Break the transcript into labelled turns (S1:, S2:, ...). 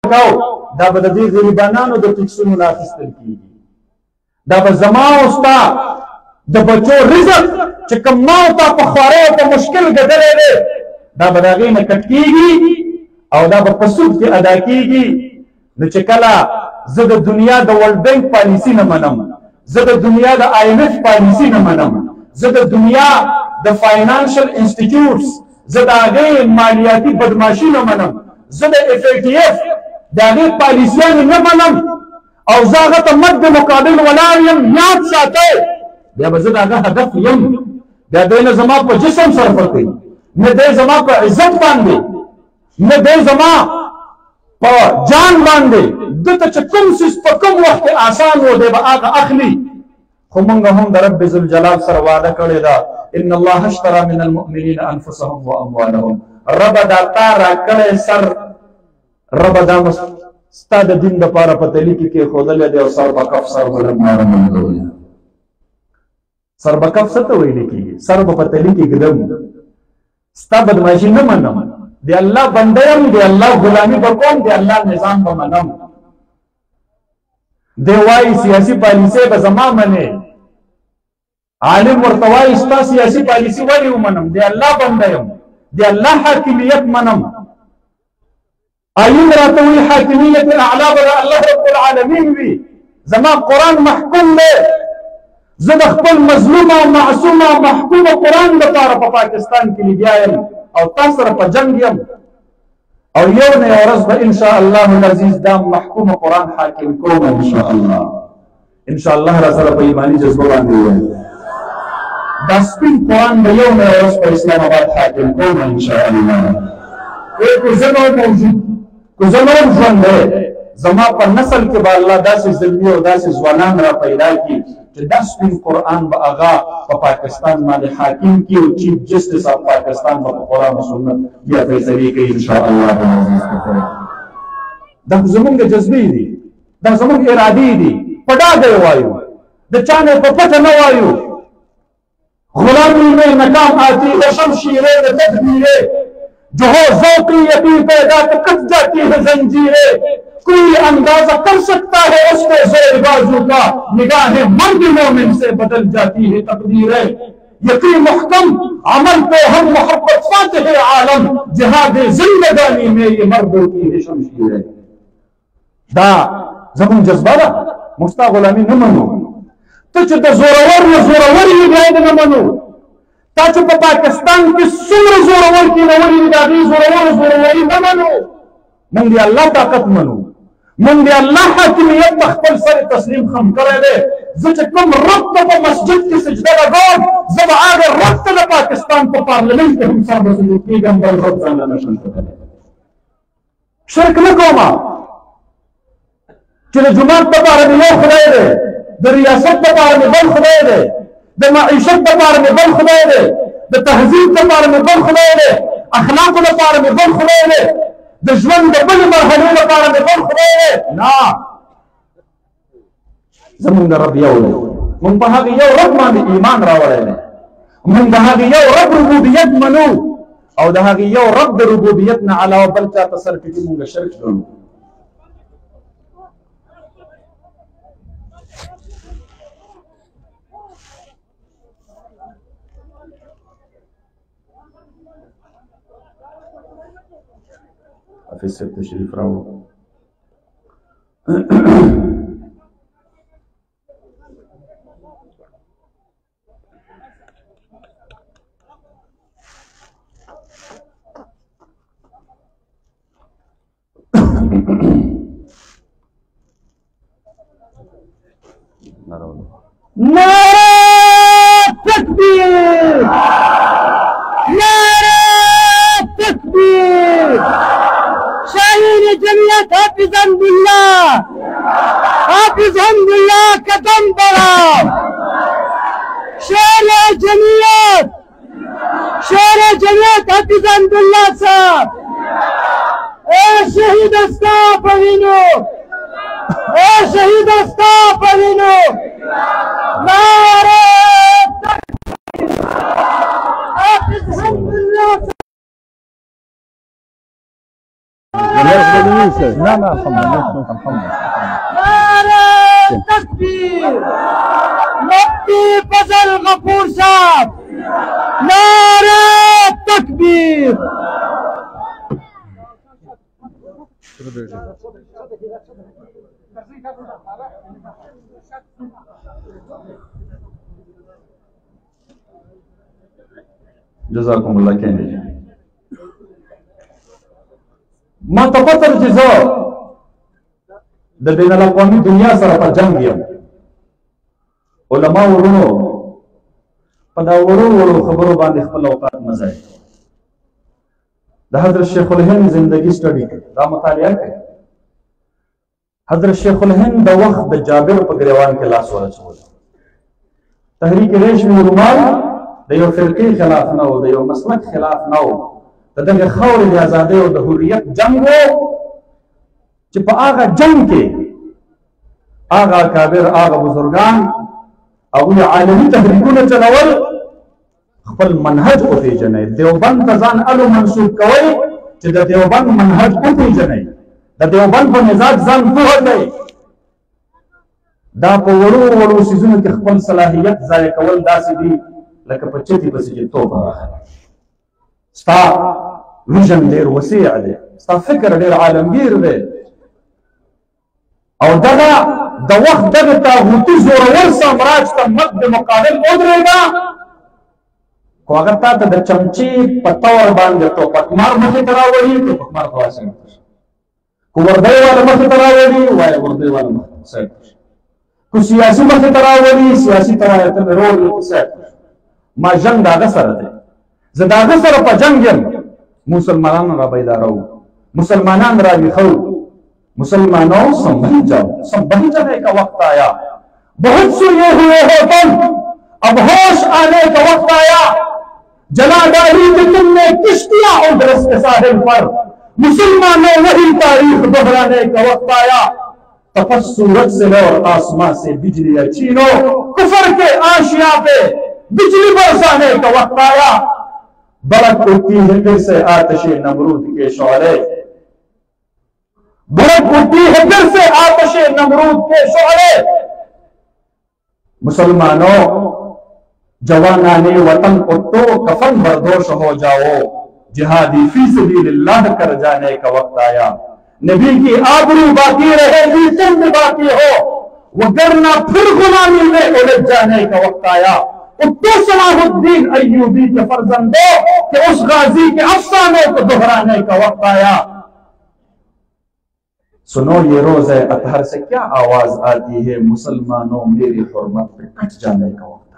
S1: ورکاو دا به د دې غریبانانو د ټکسونو نه اخیستل کېږي دا به زما او ستا د بچو رزق چې کوم ما او تا په خوارۍ او په مشکل ګټلی دی دا به د هغې نه کټ کېږي او دا به په سود کې ادا کېږي نو چې کله زه د دنیا د ورلډ بینک پالیسي نه منم زه د دنیا د IMF پالیسي نه منم زه د دنیا د فاینانشل انسټیټیوټس زه د هغې مالیاتي بدماشي نه منم زه د FATF د هغې پالیسیانې نه منم او زه هغه ته مد مقابل ولاړ یم یاد ساتئ بیا به زه د هغه هدف یم بیا دی نه زما په جسم صرفه کوي نه دی زما په عزت باندې نه دی زما په جان باندې دته چې کوم څیز په کوم وخت کې آسان و دی به هغه اخلي خو موږ هم د رب ذوالجلال سره وعده کړې ده ان الله اشترى من المؤمنین انفسهم واموالهم رب دا تا راکړی سر رب دا ستا د دین دپاره په تلي کې کېښودلی دی او سر به کف سر به لماره منګولی سر به کف څه ته ویلی کېږي سر به په تلي کې ږدم ستا بدماشي نه منم د الله بنده یم د الله غلامي به کوم د الله نظام به منم دی وایي سیاسي پالیسۍ به زما منې عالم ورته وایي ستا سیاسي پالیسي ولې ومنم د الله بنده یم د الله حاکمیت منم آیون راته وایي حاکمیت اعلی به د الله رب العالمین وي زما قرآن محکوم دی زه د خپل مظلومه او معصومه او محکومه قرآن دپاره په پاکستان کې لګیا یم او تا سره په جنګ یم او یو نه یو ورځ به انشاء الله العزیز دا محکومه قرآن حاکم کوم انشاء الله انشاء الله را سره په ایماني جذبه باندې ووایم دا سپین قرآن به یو نه یو ورځ په اسلام آباد حاکم کوم انشاء الله که زه نور موجود که زه نور ژوندی زما په نسل کې به الله داسې زلمي او داسې ځوانان را پیدا کړي چې دا سپین قرآن به هغه په پاکستان باندې حاکم کړي او چیف جسټس آف پاکستان به په قرآن او سنت بیا فیصلې کوي انشاء الله دا زمونږ جذبې دي دا زمونږ ارادې دي په ډاګه وایو د چا نه په پټه نه وایو غلامی میں ناکام آتی ہے شمشیریں میں تدبیریں جو ہو ذوقی یقین پیدا تو کٹ جاتی ہے زنجیریں کوئی اندازہ کر سکتا ہے اس کے زیر بازو کا نگاہ مرد مومن سے بدل جاتی ہے تقدیریں یقین محکم عمل پہ ہم محبت فاتح عالم جہاد زندگانی میں یہ مرد ہوتی ہے شمشیریں دا زمون جذبہ دا مستا غلامی نہ منو ته چې د زورور نه زورور یې بیا یې نه منو تا چې په پاکستان کې څومره زورور کېنولي دي د هغې زوروري نه منو موږ د الله طاقت منو موږ د الله حاکمیت په خپل سر تسلیم خم کړی دی زه چې کوم رب ته په مسجد کې سجده لګوم زه به هغه رب ته د پاکستان په پارلمنټ کې هم سر رسولي کېږم بل رب ځانله نشم کولی شرک نه کومه چې د جومات دپاره مې یو خدای دی د ریاست دپاره مې بل خدای دی د معیشت دپاره مې بل خدای دی د تهذیب دپاره مې بل خدای دی اخلاقو دپاره مې بل خدای دی د ژوند د بلې مرحلې لپاره مې بل خدای دی نه زمونږ رب یو دی مونږ په هغې یو رب باندې ایمان راوړی دی مونږ د هغې یو رب ربوبیت منو او د هغې یو رب د ربوبیت نه علاوه بل چا ته سر ټیټي مونږ شرک ګڼو حافظ صاحب تشریف راوړو نعرہ تکبیر نعرہ تکبیر شاہین جمعیت حافظ حمد اللہ قدم بڑھا شیر جمعیت حافظ حمد اللہ صاحب اے شہید اسٹاف اوینو اے شہید اسٹاف اوینو نعرہ تکبیر حافظ حمد اللہ صاحب
S2: لا لا الحمد لله
S3: نعرہ تکبیر مفتی فضل غفور صاحب نعرہ تکبیر
S1: جزاكم الله خير. ما تفضل جزاء د بین الاقوامی دنیا سره په جنگ یم. علما ورونو په دا ورو خبرو باندې خپل اوقات مه ضایع کوئ. د حضرت شیخ الهند زندگی سټډي کړئ، دا مطالعه کړئ. حضرت شیخ الهند د وخت د جابر په ګریوان کې لاس ورچول. تحریک ریشم رومال د یو فرقې خلاف نه و، د یو مسلک خلاف نه و، د دغه خاورې د ازادۍ او د حریت جنګ و چې په هغه جنگ کې هغه اکابر هغه بزرگان هغوی عالمي تحریکونه چلول، خپل منهج وپېژنئ. دیوبند ته ځان الو منسوب کوئ چې د دیوبند منهج وپېژنئ، د دیوبند په مزاج ځان پوه کړئ. دا په وړو څیزونو کې خپل صلاحیت ضایع کول داسې دي لکه په چتي پسې چې توپ راغلی. ستا ویژن ډېر وسیع دی، ستا فکر ډېر عالمگیر دی، او دغه د وخت دغه تاغوتي زورور سامراج ته مد د مقابل ودرېږه. خو هغه تا ته د چمچې په طور باندې ټوپکمار مخې ته راوړي، ټوپکمار ته وایه سایډ ته شه. که وردی والا مخې ته راوړي، وایه وردی والا مخې ته سایډ ته شه. که سیاسي مخې ته راوړي، سیاسي ته وایه ته مې رول سایډ ته شه. ما جنگ د هغه سره دی، زه د هغه سره په جنگ یم. مسلمانان را بیدارو، مسلمانان را ویښو. مسلمانوں سنبھل جاؤ، سنبھل جانے کا وقت آیا. بہت سوئے ہوئے ہو تم، اب ہوش آنے کا وقت آیا. جلا ڈالی کہ تم نے کشتیاں اندرس کے ساحل پر، مسلمانوں وہی تاریخ دہرانے کا وقت آیا. تپس سورج سے اور آسمان سے بجلیاں چھینو، کفر کے آشیاں پہ بجلی برسانے کا وقت آیا. برق اٹھتی ہے پھر سے آتش نمرود کے شعلے، برق اٹھتی ہے پھر سے آتش نمرود کے شعلے. مسلمانوں جوانان وطن اٹھو، کفن بردوش ہو جاؤ، جہادی فی سبیل اللہ کر جانے کا وقت آیا. نبی کی آبرو باقی رہے گی، تم بھی باقی ہو، وگرنہ پھر غلامی میں الجھ جانے کا وقت آیا. اٹھو صلاح الدین ایوبی کے فرزندوں کہ اس غازی کے افسانے کو دہرانے کا وقت آیا. سنو یہ روز اطہر سے کیا آواز آتی ہے، مسلمانوں میری حرمت پہ کٹ جانے کا وقت